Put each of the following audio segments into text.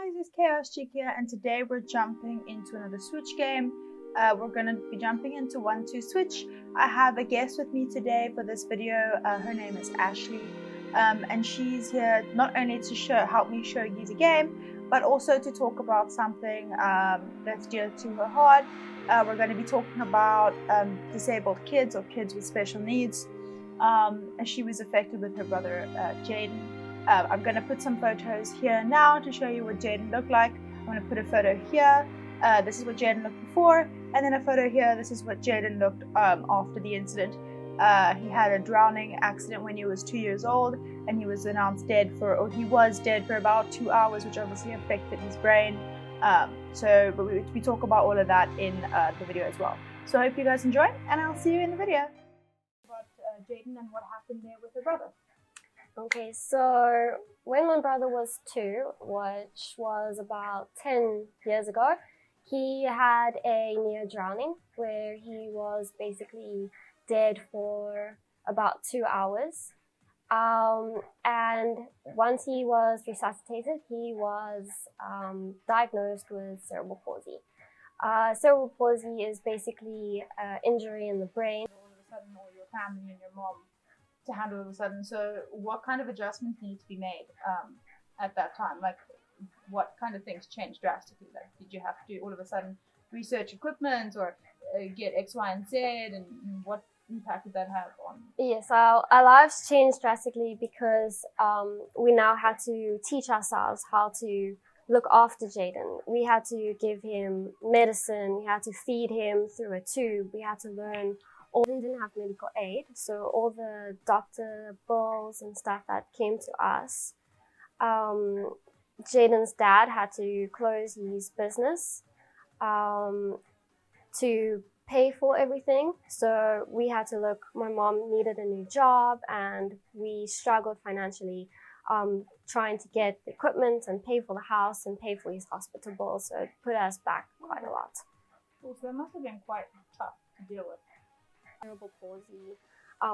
guys, it's Chaos Chick here, and today we're jumping into another Switch game. We're going to be jumping into 1-2 Switch. I have a guest with me today for this video. Her name is Ashley, and she's here not only to help me show you the game, but also to talk about something that's dear to her heart. We're going to be talking about disabled kids or kids with special needs, as she was affected with her brother Jaden. I'm going to put some photos here now to show you what Jaden looked like. I'm going to put a photo here. This is what Jaden looked before, and then a photo here. This is what Jaden looked after the incident. He had a drowning accident when he was 2 years old, and he was announced dead he was dead for about 2 hours, which obviously affected his brain. But we talk about all of that in the video as well. So I hope you guys enjoy, and I'll see you in the video. About Jaden and what happened there with her brother. Okay, so when my brother was 2, which was about 10 years ago, he had a near drowning where he was basically dead for about 2 hours. And once he was resuscitated, he was diagnosed with cerebral palsy. Cerebral palsy is basically injury in the brain. All of a sudden, all your family and your mom to handle all of a sudden. So what kind of adjustments need to be made at that time? Like, what kind of things changed drastically? Like, did you have to all of a sudden research equipment or get X, Y, and Z? And what impact did that have on? Yes, our lives changed drastically because we now had to teach ourselves how to look after Jaden. We had to give him medicine. We had to feed him through a tube. We had to learn. Jaden didn't have medical aid, so all the doctor bills and stuff that came to us, Jaden's dad had to close his business to pay for everything. So we had to look, my mom needed a new job and we struggled financially trying to get the equipment and pay for the house and pay for his hospital bills. So it put us back quite a lot. So that must have been quite tough to deal with. Cerebral palsy,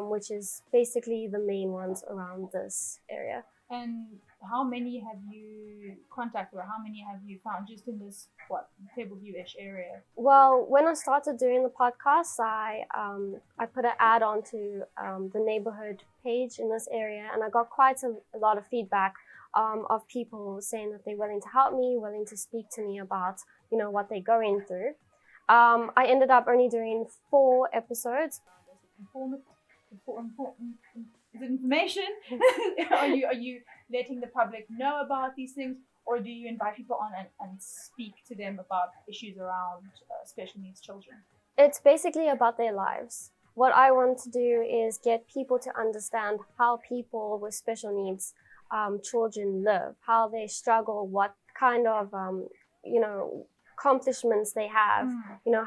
which is basically the main ones around this area. And how many have you contacted, or how many have you found just in this Tableview-ish area? Well, when I started doing the podcast, I put an ad onto the neighborhood page in this area, and I got quite a lot of feedback of people saying that they're willing to help me, willing to speak to me about what they're going through. I ended up only doing 4 episodes. Is it information? Are you letting the public know about these things, or do you invite people on and speak to them about issues around special needs children? It's basically about their lives. What I want to do is get people to understand how people with special needs children live, how they struggle, what kind of accomplishments they have,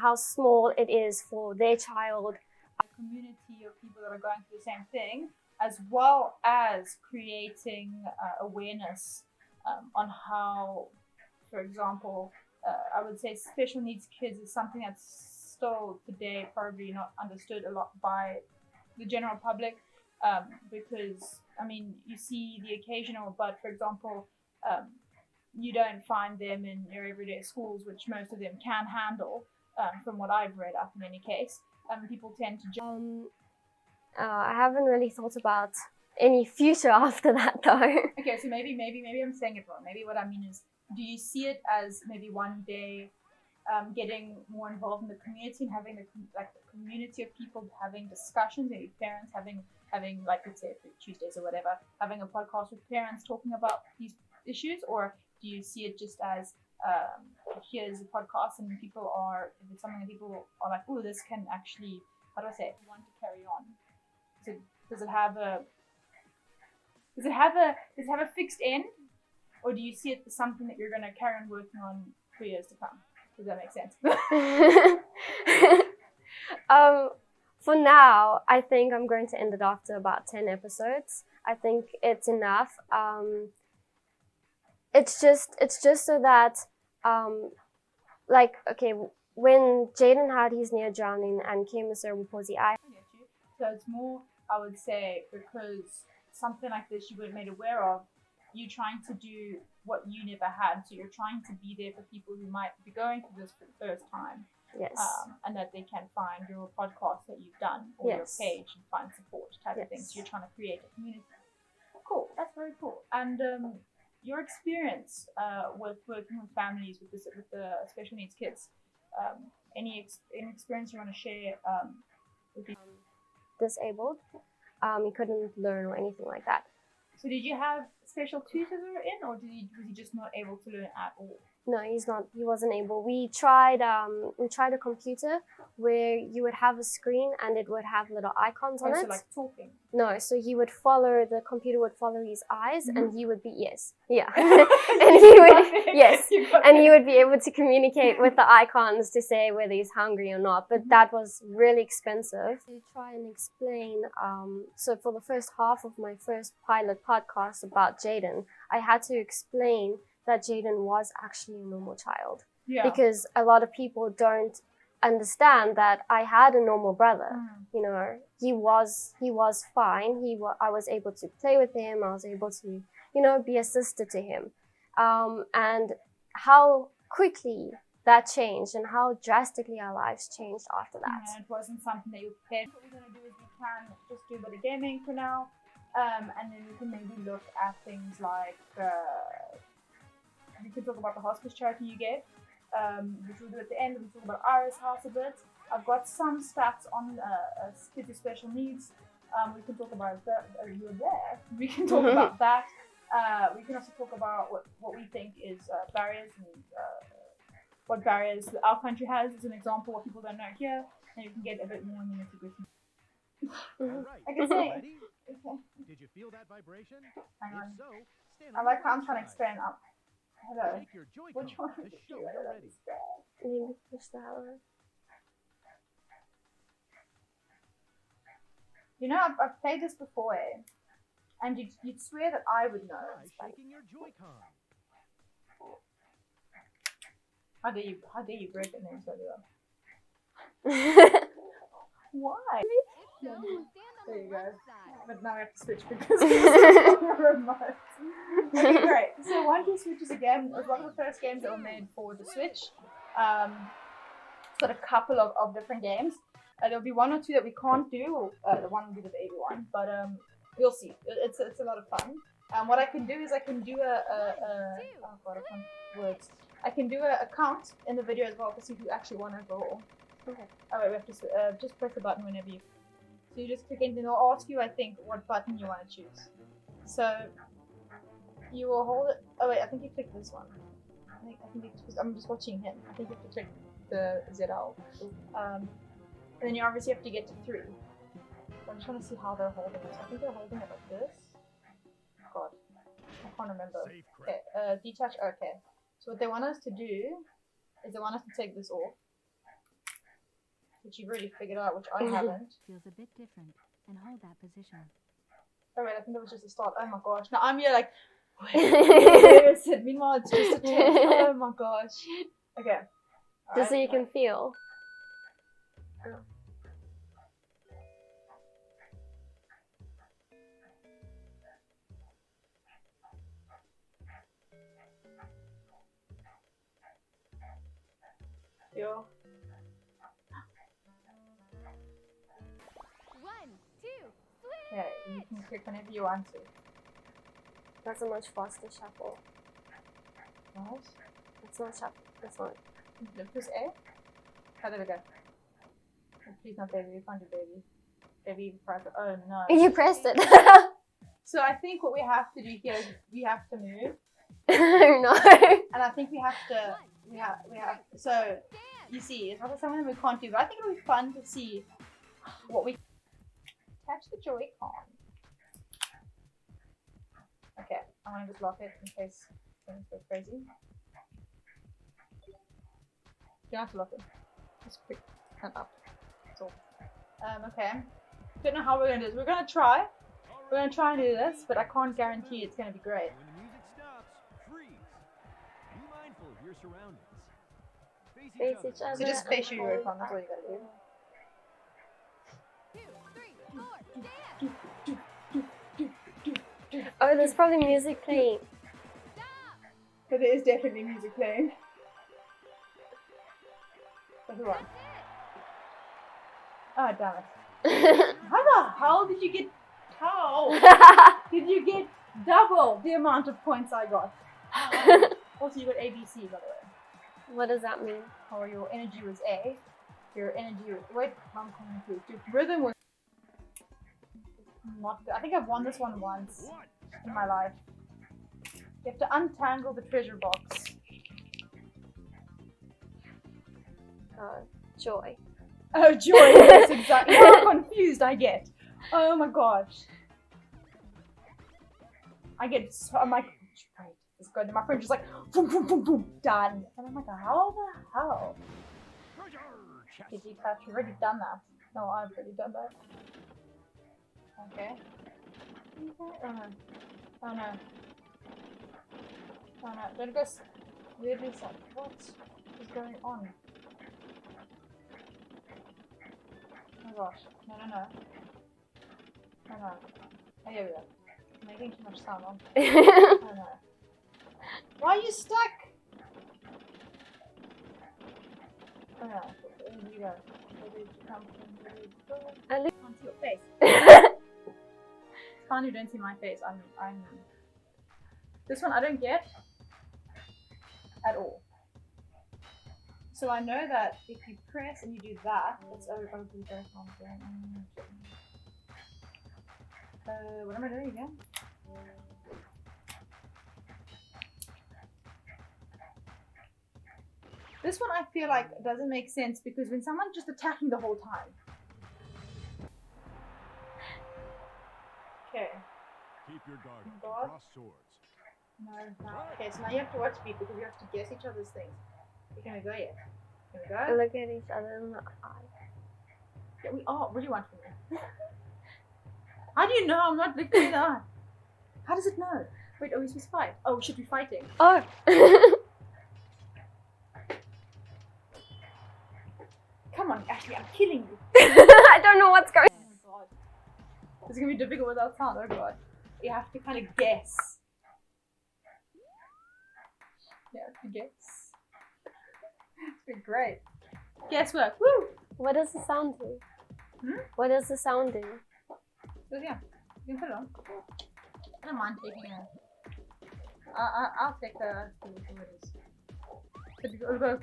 how small it is for their child. A community of people that are going through the same thing, as well as creating awareness on how, for example, I would say special needs kids is something that's still today probably not understood a lot by the general public, because, I mean, you see the occasional, but for example, you don't find them in your everyday schools, which most of them can handle, from what I've read up in any case. People tend to I haven't really thought about any future after that though. Okay, so maybe I'm saying it wrong. Maybe what I mean is, do you see it as maybe one day getting more involved in the community and having the community of people having discussions, maybe parents having like, let's say Tuesdays or whatever, having a podcast with parents talking about these issues? Or do you see it just as here's a podcast and if it's something that people are like, oh, this can actually, how do I say it, want to carry on? Does it have a fixed end, or do you see it as something that you're going to carry on working on for years to come? Does that make sense? For now, I think I'm going to end it after about 10 episodes. I think it's enough. It's just so that, okay, when Jaden had his near drowning and came with cerebral palsy, so it's more, I would say, because something like this you weren't made aware of you're trying to do what you never had. So you're trying to be there for people who might be going through this for the first time. Yes. And that they can find your podcast that you've done or your page and find support type of thing. So you're trying to create a community. Cool. That's very cool. And your experience with working with families with the special needs kids. Any experience you want to share with you? Disabled. He couldn't learn or anything like that. So did you have special tutors who were in, or was he just not able to learn at all? No, he's not. He wasn't able. We tried a computer where you would have a screen and it would have little icons on it. So like talking? No, so the computer would follow his eyes, and he would be and he would be able to communicate with the icons to say whether he's hungry or not. But that was really expensive. To try and explain, so for the first half of my first pilot podcast about Jaden, I had to explain that Jaden was actually a normal child. Yeah. Because a lot of people don't understand that I had a normal brother. You know, he was fine. I was able to play with him. I was able to, be a sister to him. And how quickly that changed and how drastically our lives changed after that. Yeah, it wasn't something that you prepared. What we're going to do is we can just do a bit of gaming for now. And then we can maybe look at things like we could talk about the hospice charity you gave, which we'll do at the end. We'll talk about Iris House a bit. I've got some stats on kids with special needs. We can talk about that. You were there. We can talk about that. We can also talk about what we think is barriers and what barriers our country has as an example, what people don't know here, and you can get a bit more in the nitty-gritty. Right. I can say. Okay. Did you feel that vibration? Hang on. If so, stand I like how I'm trying to explain up. Hello. Take your Joy-Con Which one to is show you? you're ready. Maybe push that one. You know, I've played this before, and you'd swear that I would know. Try shaking your Joy-Con. How dare you break it and then so Why? There you go. But now we have to switch because it's on the remote. Okay, great. So 1-2 switches again. It was one of the first games that were made for the Switch. It's got a couple of different games. There'll be 1 or 2 that we can't do. The one will be the baby one, but you'll see. It's a lot of fun. What I can do is I can do oh god, I can't words. I can do a count in the video as well to see who actually won overall. Okay. Oh wait, we have to just press the button whenever you. So you just click in, and they'll ask you, I think, what button you want to choose. So you will hold it. Oh wait, I think you click this one. I think I'm just watching him. I think you have to click the ZL. And then you obviously have to get to 3. I'm trying to see how they're holding it. I think they're holding it like this. God, I can't remember. Okay, detach. Okay. So what they want us to do is they want us to take this off, which you've already figured out, which I haven't. Feels a bit different, and hold that position. Oh wait, I think that was just a start. Oh my gosh. Now I'm here like, where is it? Meanwhile, it's just a test. Oh my gosh. Okay. Just so you can feel. Feel. 1, 2, switch! Yeah, you can click whenever you want to. That's a much faster shuffle. What? It's not shuffle. It's not. Press A? How did it go? Oh, please not baby, you can't do baby. Baby, press it. Oh no. You pressed it. So I think what we have to do here is we have to move. No. And I think we have to, so you see, it's not something we can't do, but I think it'll be fun to see what we catch the Joy-Con. Okay, I'm gonna just lock it in case things go crazy. You don't have to lock it. Just quick and up. That's all. Okay. Don't know how we're gonna do this. We're gonna try. We're gonna try and do this, but I can't guarantee it's gonna be great. When the music stops, freeze. Be mindful of your surroundings. Face each other. So just face your Joy-Con, that's all you gotta do. 2, 3, 4, dance! Oh, there's probably music playing. But there is definitely music playing. So who won? Oh, damn it. How the hell did you get... How did you get double the amount of points I got? Also, you got ABC, by the way. What does that mean? Or your energy was A. Your energy was... Wait, I'm confused. Your rhythm was... Not good. I think I've won this one once in my life. You have to untangle the treasure box. Joy. Oh, joy, yes, exactly. How confused I get. Oh my gosh. I get so, I'm like, right, it's good. And my friend just like, boom, boom, boom, boom, done. And I'm like, how the hell did you catch? You've already done that. No, I've already done that. Okay. Oh no. Oh no. Oh no. Don't go weirdly sad. What is going on? Oh my gosh. No, no, no. Oh no. Oh, here we go. I'm making too much sound on. Oh no. Why are you stuck? Oh no. Where did you go? Where did you come from? Where did you go? I look onto your face. It's fine, you don't see my face. I'm. This one I don't get at all. So I know that if you press and you do that, it's over the very what am I doing again? This one I feel like doesn't make sense because when someone's just attacking the whole time. Okay. Keep your guard. Guard. Cross swords. No, no. Okay, so now you have to watch me because you have to guess each other's things. Can we go yet? Can we go? look at each other in the eye. Yeah, we are. What do you want from me? How do you know I'm not looking in the eye? How does it know? Wait, are we supposed to fight? Oh, we should be fighting. Oh! Come on, Ashley, I'm killing you. I don't know what's going on. Oh my god. This is gonna be difficult without sound, oh god. You have to kind of guess. You have to guess. It's been great. Guesswork, woo! What does the sound do? Hmm? What does the sound do? So yeah, you can put it on. I don't mind taking a... I'll take a... It'll go...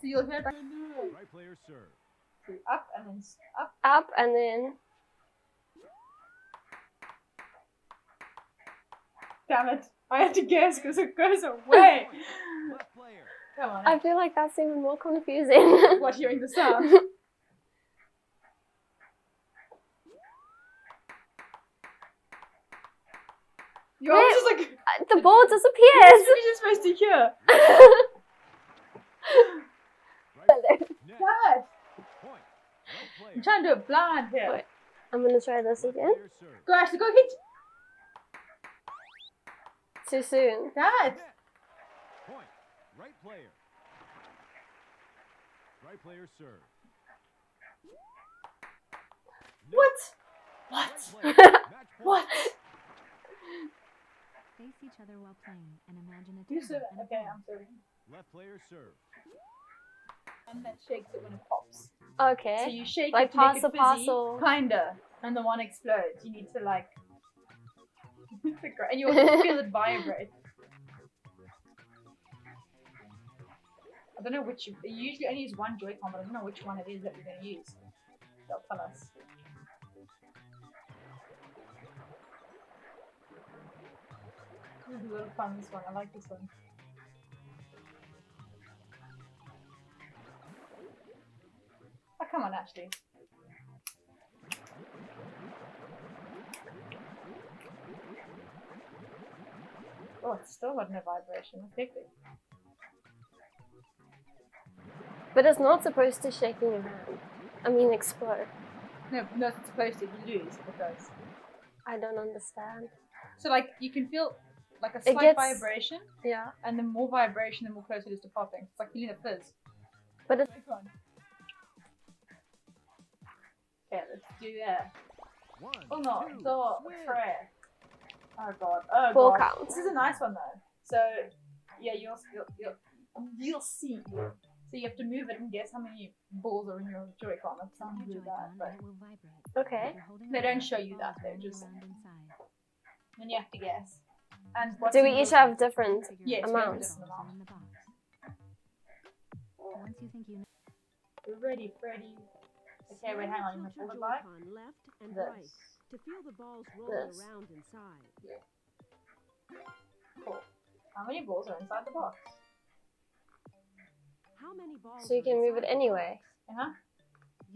So you'll hear it like... Right player serve. Up and then up. Up and then... Damn it. I had to guess because it goes away. Left player. Come on. I feel like that's even more confusing. What, hearing the sound? You're Wait, just like... the ball disappears. You're just supposed to hear. Right. Net. Dad! Point. Right player. I'm trying to do it blind here. Wait. I'm gonna try this Left again. player serve. Go, Ashley, go hit. Too soon. Dad! Net. Point. Right player. Right player serve. What? Right What? player. Match point. What? Face each other while playing and imagine a You table serve and it. a Okay, ball. I'm serving. Left player serve. And that shakes it when it pops. So Okay. you shake Like it to make pass it the fizzy, parcel. kinda, and the one explodes. You need to like, and you also feel it vibrate. I don't know which. You usually only use one Joy-Con, but I don't know which one it is that we're going to use. They'll tell us. This is a little fun. This one. I like this one. Oh, come on, Ashley. Oh, it's still got no vibration. That's hectic. But it's not supposed to shake in your hand. I mean explode. No, no, it's supposed to. You lose because. I don't understand. So, like, you can feel like a It slight gets- vibration, Yeah. and the more vibration, the more closer it is to popping. It's like feeling a fizz. But it's Okay, Okay, let's do that. One, Oh no, two, the switch. prayer. Oh god. Oh Four god. counts. This is a nice one though. So yeah, you'll see. So you have to move it and guess how many balls are in your Joy-Con. That sounds Your really bad, Joy-Con but and it will vibrate. Okay. If you're holding they a don't ball, show the you ball that, is they rolling just around inside. then you have to guess. And what's Do we in each your- have different Figure Yes, out we have amounts? different balls are amounts. in the box. Once you think you know, We're ready, Freddy. Okay, wait, hang on. You must hold it like Joy-Con left and this. right to feel the balls rolling This. around inside. Cool. How many balls are inside the box? How many balls So you are can move inside it the anyway. Uh-huh. box?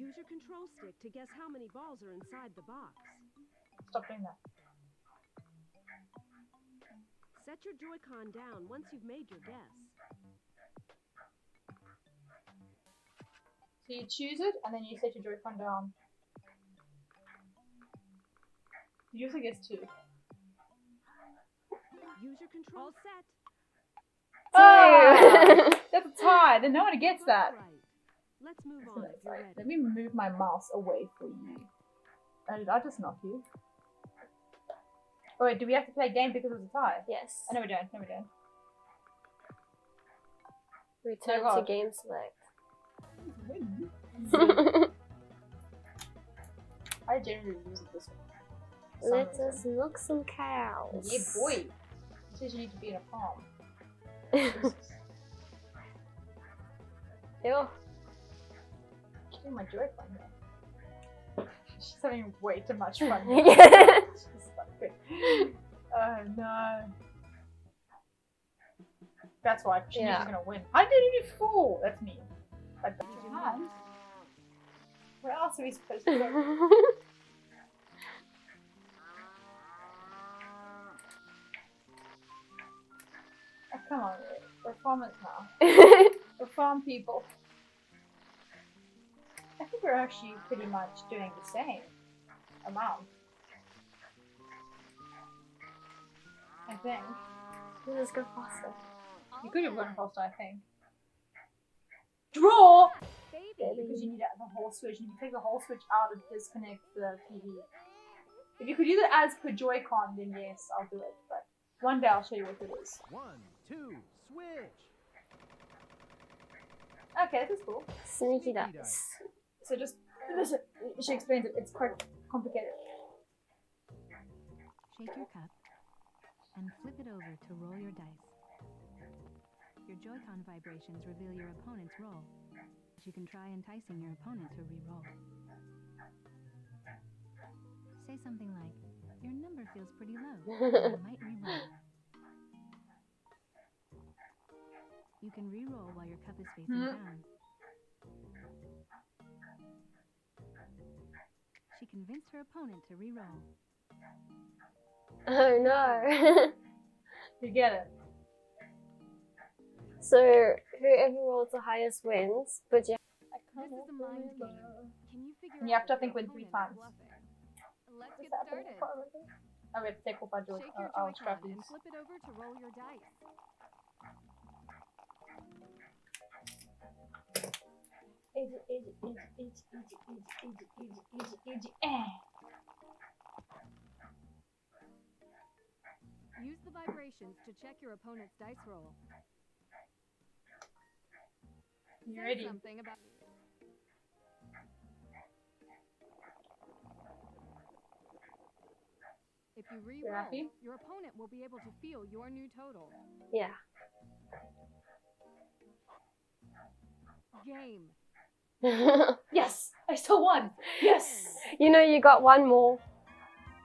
Use your control stick to guess how many balls are inside the box. Stop doing that. Set your Joy-Con down once you've made your guess. So you choose it, and then you set your Joy-Con down. You also guess 2. Use your control set. Ah! That's a tie. Then no one gets that. Right. Let's move So on if that's you're like, ready. let me move my mouse away for you. Did I just knock you? Oh wait, do we have to play a game because it was a tie? Yes. Oh, no, we don't. No, we don't. Return Oh, to God. game select. I generally use it this way. for some Let reason. us milk some cows. Yeah, boy. It says you need to be in a farm. Ew. Getting my Joy-Con here. She's having way too much fun. here. Yeah. She's like, oh no. That's why she knew she Yeah. was gonna win. I didn't even fall. That's me. Like that's your hand. Where else are we supposed to go? Oh, come on, we're farmers now. We're farm people. I think we're actually pretty much doing the same amount. I think. Let's go faster. You could have gone faster, I think. Draw! Baby. Because you need the whole switch. And if you take the whole switch out, it disconnects the TV. If you could use it as per Joy-Con, then yes, I'll do it. But one day I'll show you what it is. 1, 2, switch. Okay, this is cool. Sneaky dice. So just listen. She explains it. It's quite complicated. Shake your cup and flip it over to roll your dice. Your Joy-Con vibrations reveal your opponent's roll. You can try enticing your opponent to re-roll. Say something like, your number feels pretty low. You might re-roll. You can re-roll while your cup is facing down. She convinced her opponent to re-roll. Oh no. You get it. So whoever rolls the highest wins, but you This is a mind game. Can you figure And you have to, I out think, if your win 3 opponent times. is bluffing? Let's What's get happening? started. Oh, we have to take off our Joy. Shake your Our Joy-Con strappies. and flip it over to roll your dice. Use the vibrations to check your opponent's dice roll. You Say ready? something about If you re-roll, happy? your opponent will be able to feel your new total. yeah. Game. Yes! I still won! Yes! You know you got one more.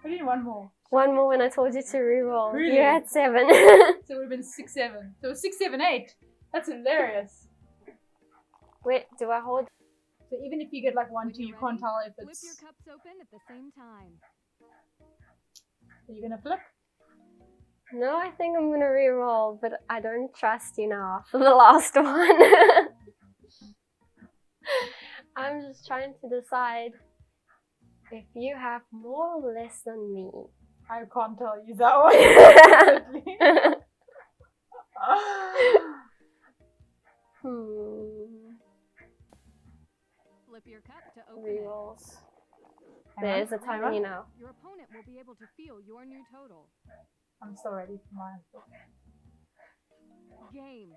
I need one more. One more when I told you to reroll. Really? You had 7. So it would have been 6, 7. So it was 6, 7, 8. That's hilarious. Wait, do I hold? So even if you get like 1, When 2, you you're can't ready, tell if Flip it's. your cups open at the same time. Are you gonna flip? No, I think I'm gonna reroll, but I don't trust you now for the last one. I'm just trying to decide if you have more or less than me. I can't tell you that one. Hmm. Flip your cup to open it. Rerolls. There's a timer here now. Your opponent will be able to feel your new total. I'm so ready for mine. Game.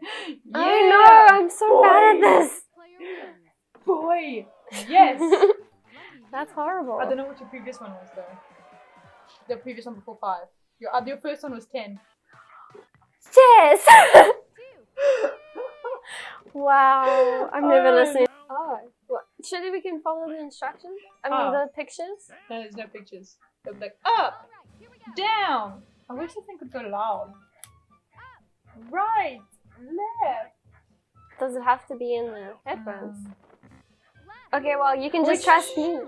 I know, I'm so bad at this. Player wins. Boy! Yes! Lucky That's you. horrible. I don't know what your previous one was though. The previous one before 5. Your first one was 10. Yes! 2. Wow, I'm never Oh, listening. Oh, what? Surely we can follow the instructions? I mean, Oh. the pictures? No, there's no pictures. They're like up, All right, here we go. down. I wish this thing could go loud. Right, left. Does it have to be in the headphones? Left. Okay, well, you can just Which- trust me.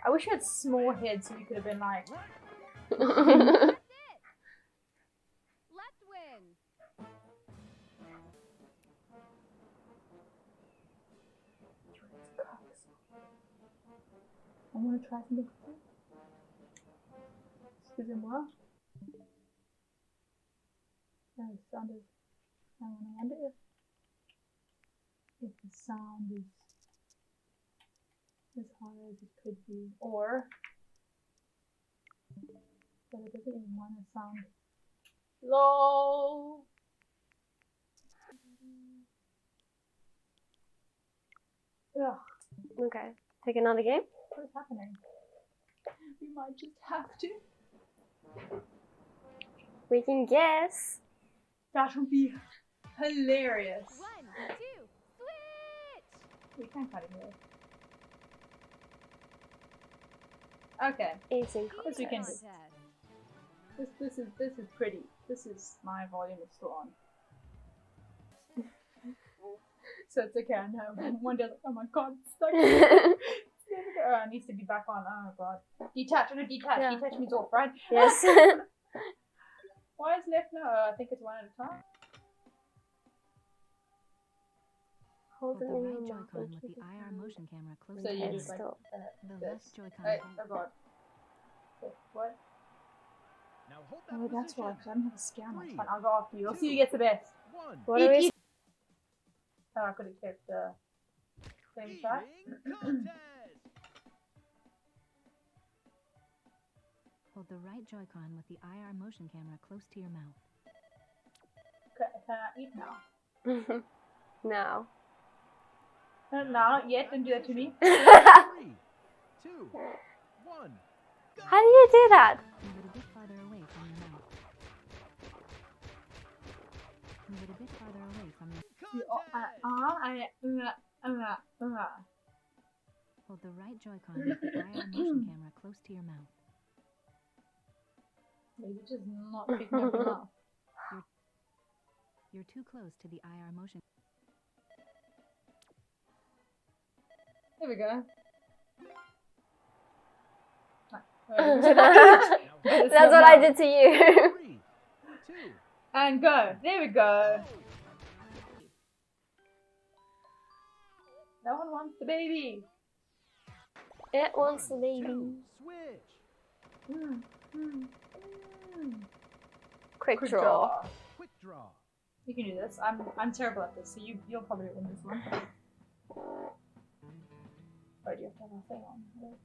I wish you had small heads so you could have been like, That's it. Left win. I want to try something. Excusez-moi. No, the sound is. I wonder if the sound is as high as it could be, or that it doesn't even want to sound low. Ugh, Okay, take another game. what is happening? We might just have to. We can guess. That would be hilarious. 1, 2, switch. We can't cut it here. Okay, Eating Yes, we can. contest. Contest. this is pretty. This is my volume is still on. So it's okay. I know. One day, oh my god, it's stuck. Oh, it needs to be back on. Oh god. Detach. No, detach. Yeah. Detach means off, right? Yes. Why is left now? I think it's one at a time. Hold Hold it the in right your mouth. Joy-Con and with keep the it IR down. motion camera close So to you your Okay, just like stop. The this. left Joy-Con. Hey, oh god. Okay, what? Now hold that Oh, that's why. position. I don't have a scan. That's 3, fine. I'll go after you. I'll see who gets the best. 1. What are we? Oh, I could have kept the same shot. Eating contest. Hold the right Joy-Con with the IR motion camera close to your mouth. Can I eat now? No. No, not yet. Don't do that to me. 3, 2, 1. How do you do that? Move it a bit farther away from your mouth. Move it a bit farther away from your Hold the right Joy-Con with the IR motion camera close to your mouth. You're just not picking up enough. You're too close to the IR motion. There we go. That's what I did to you. 3, 2, And go. There we go. That one wants the baby. It wants the 1, baby. 2, switch. Mm, mm, mm. Quick draw. Quick draw. You can do this. I'm terrible at this, so you'll probably win this one. Oh, do you have to have a thing on?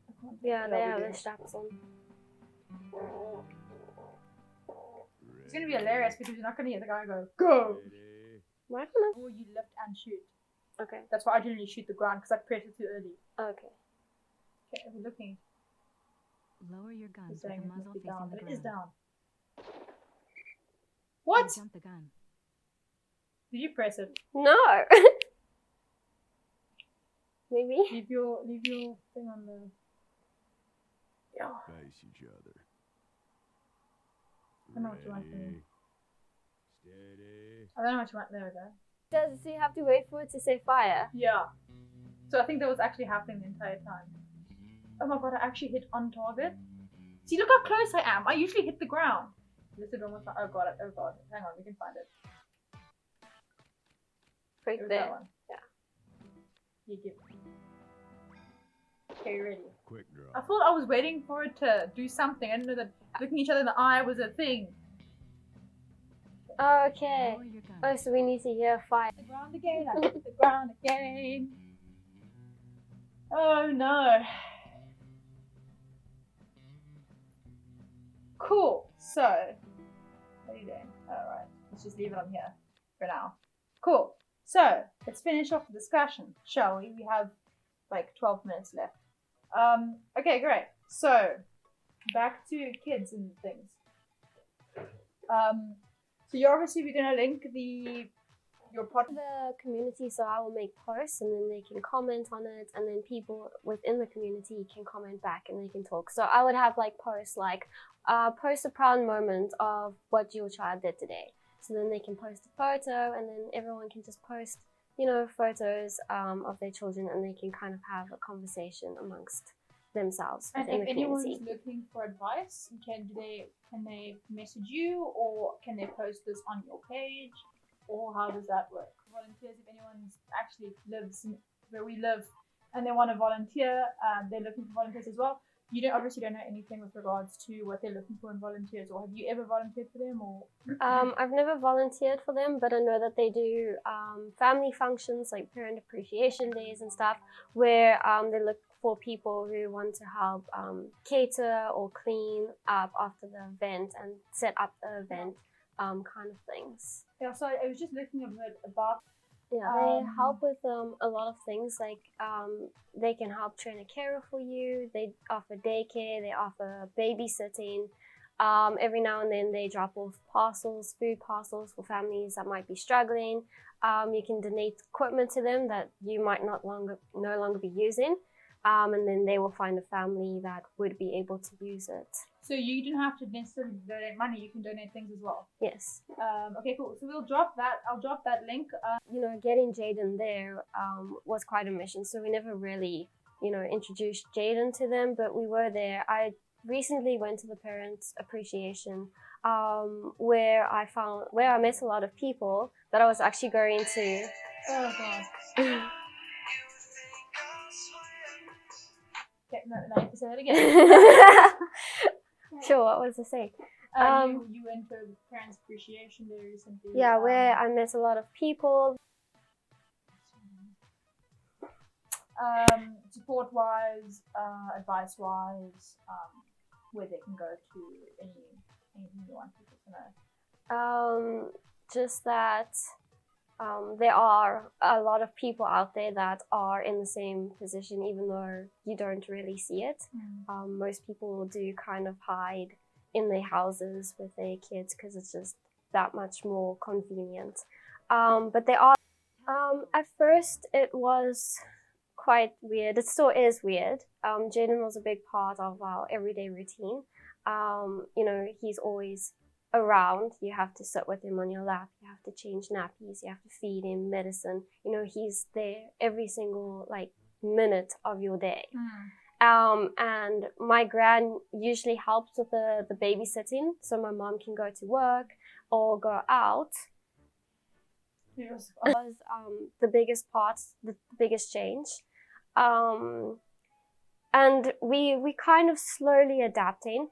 I can't. Yeah, they we have do. the straps on. It's gonna be hilarious because you're not gonna hear the guy go go, Ready. Why can't or you lift and shoot. I? Okay. That's why I generally shoot the ground because I press it too early. Okay. Okay, we're looking. Lower your gun It's with saying the it must muzzle be facing down, the but it ground. is down. You What? jump the gun. Did you press it? No. Maybe. Leave your thing on the. Yeah. Face each other. I know what you want from me. Ready. Steady. I don't know what you want. There we go. Does he have to wait for it to say fire? Yeah. So I think that was actually happening the entire time. Oh my god, I actually hit on target. See, look how close I am. I usually hit the ground. This is almost. Oh god. Oh god. Hang on, we can find it. Right It was there. that one. Yeah. You give. Okay, you ready? Quick I draw. thought I was waiting for it to do something. I didn't know that looking each other in the eye was a thing. Okay. Lower your gun. Oh, so we need to hear fire. The ground again. I hit the ground again. Oh no. Cool. So, what are you doing? Alright, let's just leave it on here for now. Cool. So, let's finish off the discussion, shall we? We have like 12 minutes left. Okay, great. So, back to kids and things. So you're obviously, we're gonna link your The community, so I will make posts and then they can comment on it, and then people within the community can comment back and they can talk. So I would have like posts like post a proud moment of what your child did today. So then they can post a photo, and then everyone can just post, you know, photos of their children, and they can kind of have a conversation amongst themselves And within if the anyone's community. looking for advice, can they message you, or can they post this on your page, or how does that work? Volunteers, if anyone actually lives where we live and they want to volunteer, they're looking for volunteers as well. You obviously don't know anything with regards to what they're looking for in volunteers, or have you ever volunteered for them? Or I've never volunteered for them, but I know that they do family functions like parent appreciation days and stuff, where they look for people who want to help cater or clean up after the event and set up the event, kind of things. Yeah, so I was just looking a bit about. Yeah, they help with a lot of things, like they can help train a carer for you, they offer daycare, they offer babysitting. Every now and then they drop off parcels, food parcels for families that might be struggling. You can donate equipment to them that you might no longer be using, and then they will find a family that would be able to use it. So you don't have to necessarily donate money, you can donate things as well. Yes. Okay, cool. So we'll drop that. I'll drop that link. You know, getting Jaden there was quite a mission. So we never really, you know, introduced Jaden to them, but we were there. I recently went to the Parents Appreciation, where I met a lot of people that I was actually going to. Oh god. Okay, no, I have to say that again. Sure, what was I saying? You went for Parents Appreciation Day recently. Yeah, where I met a lot of people. Support wise, advice wise, where they can go to, anything you want people to know. Just that there are a lot of people out there that are in the same position, even though you don't really see it. Most people do kind of hide in their houses with their kids because it's just that much more convenient. But there are, at first it was quite weird. It still is weird. Jaden was a big part of our everyday routine. You know, he's always around. You have to sit with him on your lap, you have to change nappies, you have to feed him medicine. You know, he's there every single minute of your day. And my gran usually helps with the babysitting, so my mom can go to work or go out. Yes. Was the biggest part, the biggest change. And we kind of slowly adapting.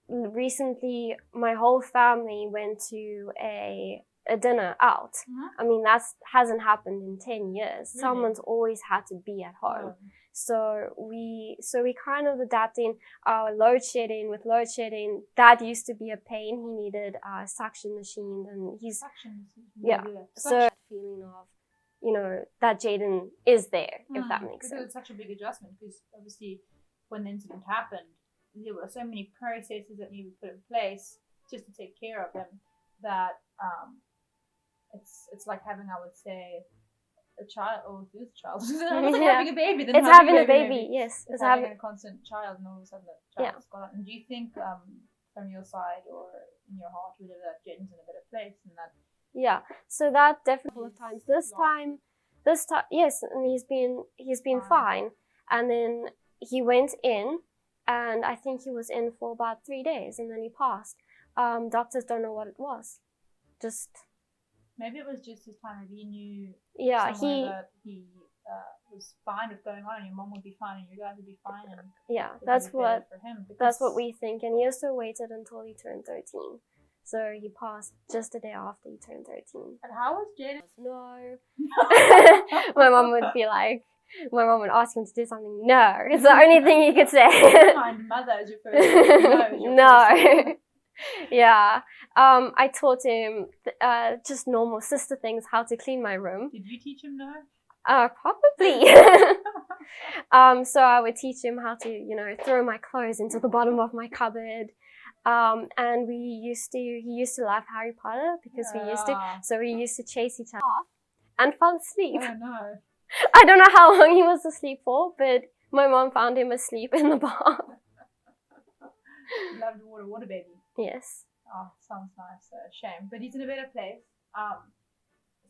Recently my whole family went to a dinner out. I mean, that hasn't happened in 10 years. Really? Someone's always had to be at home. So we kind of adapting. Load shedding, that used to be a pain. He needed suction machines, and he's so that feeling of, you know, that Jaden is there, if that makes sense. It's such a big adjustment, because obviously when the incident happened, there were so many processes that needed to be put in place just to take care of him, that it's like having, I would say, a child, or who's a child? It's like having a baby. It's having a baby, yes. It's having a constant child, and all of a sudden that child has gone. And do you think, from your side or in your heart, whether that Jaden's in a better place and that? Yeah, so that definitely times. This time, yes, and he's been fine. And then he went in, and I think he was in for about 3 days, and then he passed. Doctors don't know what it was. Just maybe it was just his time. Maybe he knew. Yeah, that he was fine with going on, and your mom would be fine, and your dad would be fine, and that's what for him. That's what we think. And he also waited until he turned 13. So he passed just the day after he turned 13. And how was Jaden? No. My mom would be like, my mom would ask him to do something. No, it's the only thing he could say. My mother is your first name. No, is your No. first name. Yeah. I taught him just normal sister things, how to clean my room. Did you teach him no? Probably. So I would teach him how to, you know, throw my clothes into the bottom of my cupboard. And he used to love Harry Potter because we used to chase each other and fall asleep. Oh no. I don't know how long he was asleep for, but my mom found him asleep in the bath. Loved water baby. Yes. Oh, sounds nice. Shame, but he's in a better place.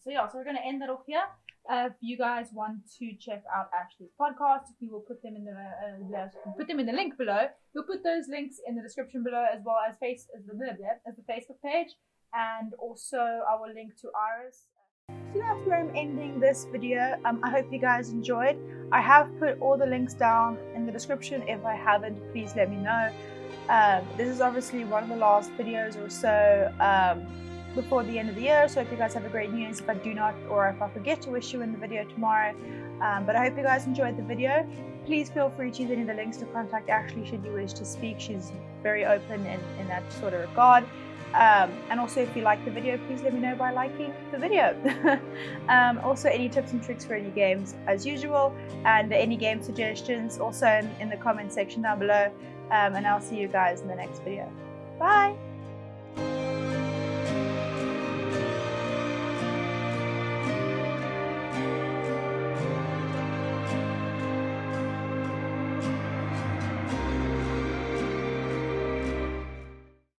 So yeah, so we're gonna end that off here. If you guys want to check out Ashlea's podcast, we will put them in the link below. We'll put those links in the description below, as well as the Facebook page, and also our link to Iris. So that's where I'm ending this video. I hope you guys enjoyed. I have put all the links down in the description. If I haven't, please let me know. This is obviously one of the last videos or so before the end of the year, so I hope you guys have a great New Year's if I do not, or if I forget to wish you in the video tomorrow. But I hope you guys enjoyed the video. Please feel free to use any of the links to contact Ashlea should you wish to speak. She's very open in that sort of regard. And also, if you like the video, please let me know by liking the video. Also, any tips and tricks for any games as usual, and any game suggestions also in the comment section down below. And I'll see you guys in the next video. Bye!